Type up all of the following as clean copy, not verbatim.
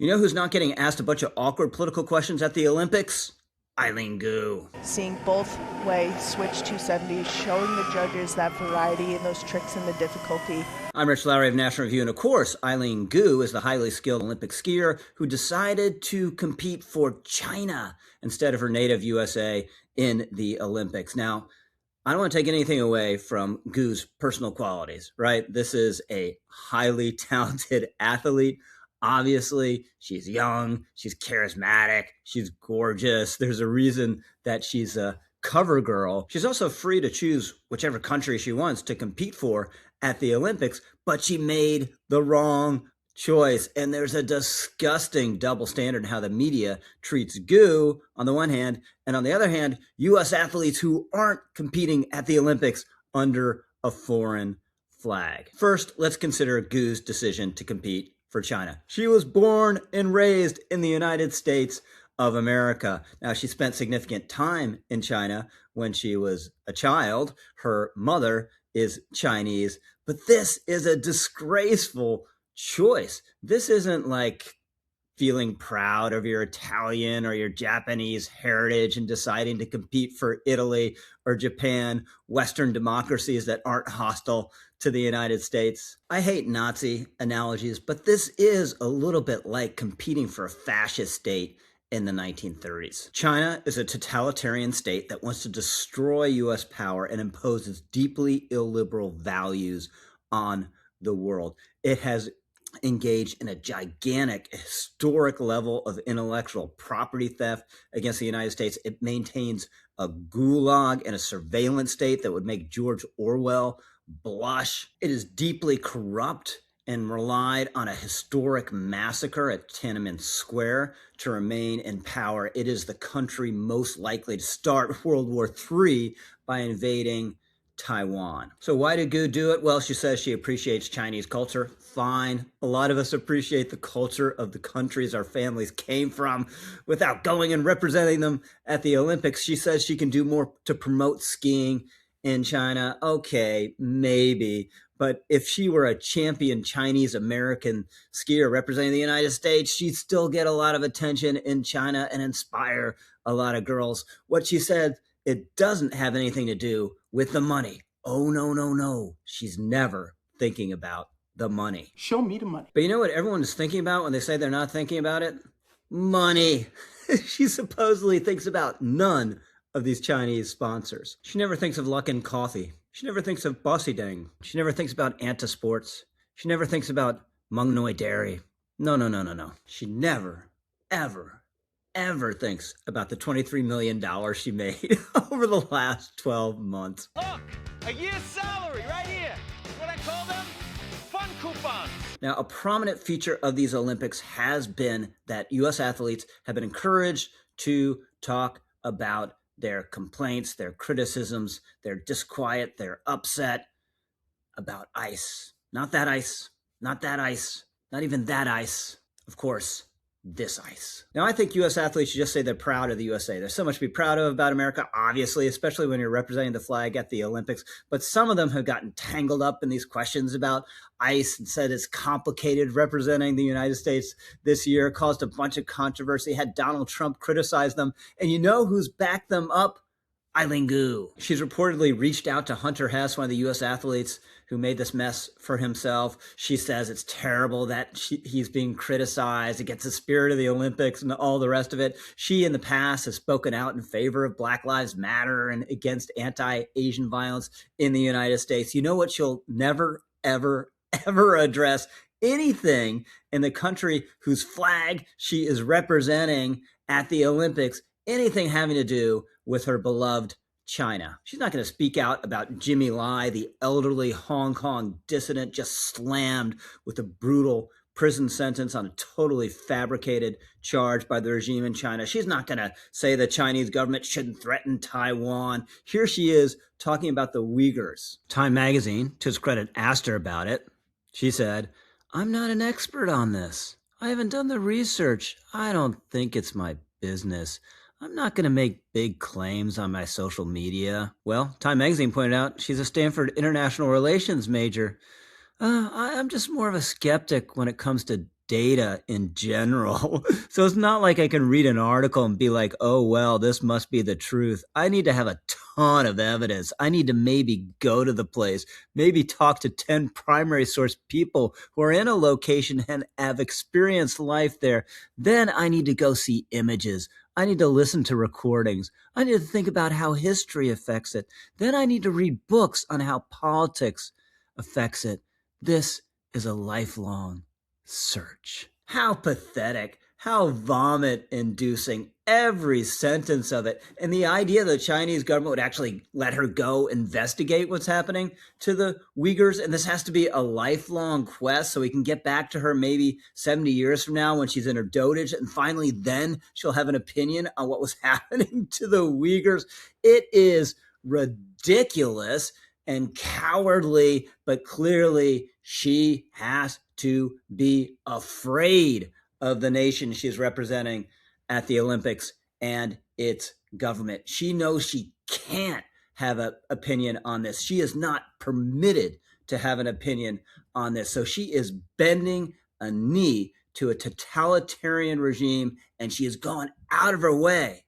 You know who's not getting asked a bunch of awkward political questions at the Olympics? Eileen Gu. Seeing both ways switch 270s, showing the judges that variety in those tricks and the difficulty. I'm Rich Lowry of National Review, and of course, Eileen Gu is the highly skilled Olympic skier who decided to compete for China instead of her native USA in the Olympics. Now, I don't want to take anything away from Gu's personal qualities, right? This is a highly talented athlete. Obviously, she's young, she's charismatic, she's gorgeous. There's a reason that she's a cover girl. She's also free to choose whichever country she wants to compete for at the Olympics, but she made the wrong choice. And there's a disgusting double standard in how the media treats Gu on the one hand, and on the other hand, U.S. athletes who aren't competing at the Olympics under a foreign flag. First, let's consider Gu's decision to compete for China. She was born and raised in the United States of America. Now, she spent significant time in China when she was a child. Her mother is Chinese, but this is a disgraceful choice. This isn't like feeling proud of your Italian or your Japanese heritage and deciding to compete for Italy or Japan, Western democracies that aren't hostile to the United States. I hate Nazi analogies, but this is a little bit like competing for a fascist state in the 1930s. China is a totalitarian state that wants to destroy U.S. power and impose its deeply illiberal values on the world. It has engaged in a gigantic historic level of intellectual property theft against the United States. It maintains a gulag and a surveillance state that would make George Orwell blush. It is deeply corrupt and relied on a historic massacre at Tiananmen Square to remain in power. It is the country most likely to start World War III by invading Taiwan. So why did Gu do it? Well, she says she appreciates Chinese culture. Fine. A lot of us appreciate the culture of the countries our families came from without going and representing them at the Olympics. She says she can do more to promote skiing in China. Okay, maybe. But if she were a champion Chinese American skier representing the United States, she'd still get a lot of attention in China and inspire a lot of girls. What she said, it doesn't have anything to do with the money. Oh, no, no, no. She's never thinking about the money. Show me the money. But you know what everyone is thinking about when they say they're not thinking about it? Money. She supposedly thinks about none of these Chinese sponsors. She never thinks of Luckin Coffee. She never thinks of Bossy Dang. She never thinks about Anta Sports. She never thinks about Mung Noi Dairy. No, no, no, no, no. She never, ever thinks about the $23 million she made over the last 12 months. Look, a year's salary right here. What I call them? Fun coupons. Now, a prominent feature of these Olympics has been that U.S. athletes have been encouraged to talk about their complaints, their criticisms, their disquiet, their upset about ice. Not that ice, not that ice, not even that ice. Of course, this ice. Now, I think U.S. athletes should just say they're proud of the USA. There's so much to be proud of about America, obviously, especially when you're representing the flag at the Olympics. But some of them have gotten tangled up in these questions about ice and said it's complicated representing the United States this year, caused a bunch of controversy, had Donald Trump criticize them. And you know who's backed them up? Eileen Gu. She's reportedly reached out to Hunter Hess, one of the U.S. athletes who made this mess for himself. She says it's terrible that he's being criticized against the spirit of the Olympics and all the rest of it. She, in the past, has spoken out in favor of Black Lives Matter and against anti-Asian violence in the United States. You know what she'll never, ever address? Anything in the country whose flag she is representing at the Olympics, anything having to do with her beloved China. She's not going to speak out about Jimmy Lai, the elderly Hong Kong dissident just slammed with a brutal prison sentence on a totally fabricated charge by the regime in China. She's not going to say the Chinese government shouldn't threaten Taiwan. Here she is talking about the Uyghurs. Time magazine, to its credit, asked her about it. She said, "I'm not an expert on this. I haven't done the research. I don't think it's my business. I'm not going to make big claims on my social media." Well, Time magazine pointed out she's a Stanford International Relations major. I'm just more of a skeptic when it comes to data in general. So it's not like I can read an article and be like, oh, well, this must be the truth. I need to have a ton of evidence. I need to maybe go to the place, maybe talk to 10 primary source people who are in a location and have experienced life there. Then I need to go see images. I need to listen to recordings. I need to think about how history affects it. Then I need to read books on how politics affects it. This is a lifelong search. How pathetic, how vomit-inducing, every sentence of it. And the idea the Chinese government would actually let her go investigate what's happening to the Uyghurs, and this has to be a lifelong quest so we can get back to her maybe 70 years from now when she's in her dotage, and finally then she'll have an opinion on what was happening to the Uyghurs. It is ridiculous and cowardly, but clearly she has to be afraid of the nation she's representing at the Olympics and its government. She knows she can't have an opinion on this. She is not permitted to have an opinion on this. So she is bending a knee to a totalitarian regime, and she has gone out of her way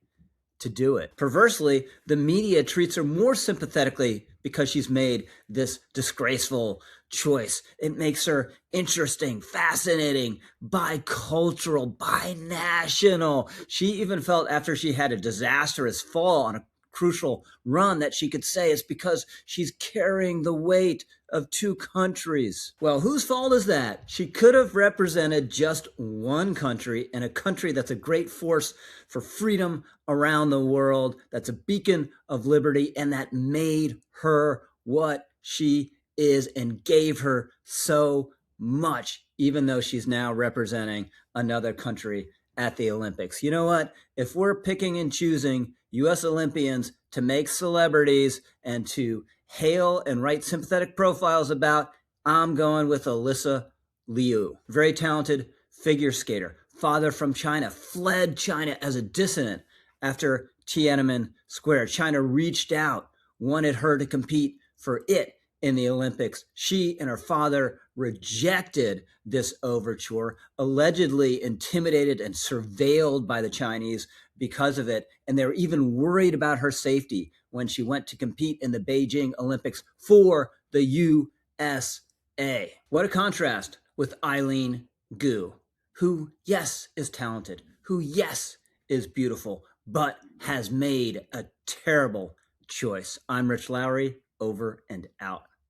to do it. Perversely, the media treats her more sympathetically because she's made this disgraceful choice. It makes her interesting, fascinating, bicultural, binational. She even felt after she had a disastrous fall on a crucial run that she could say it's because she's carrying the weight of two countries. Well, whose fault is that? She could have represented just one country, and a country that's a great force for freedom around the world, that's a beacon of liberty, and that made her what she is and gave her so much, even though she's now representing another country at the Olympics. You know what? If we're picking and choosing U.S. Olympians to make celebrities and to hail and write sympathetic profiles about, I'm going with Alyssa Liu. Very talented figure skater. Father from China, fled China as a dissident after Tiananmen Square. China reached out, wanted her to compete for it in the Olympics. She and her father rejected this overture, allegedly intimidated and surveilled by the Chinese because of it. And they were even worried about her safety when she went to compete in the Beijing Olympics for the USA. What a contrast with Eileen Gu, who, yes, is talented, who, yes, is beautiful, but has made a terrible choice. I'm Rich Lowry, over and out.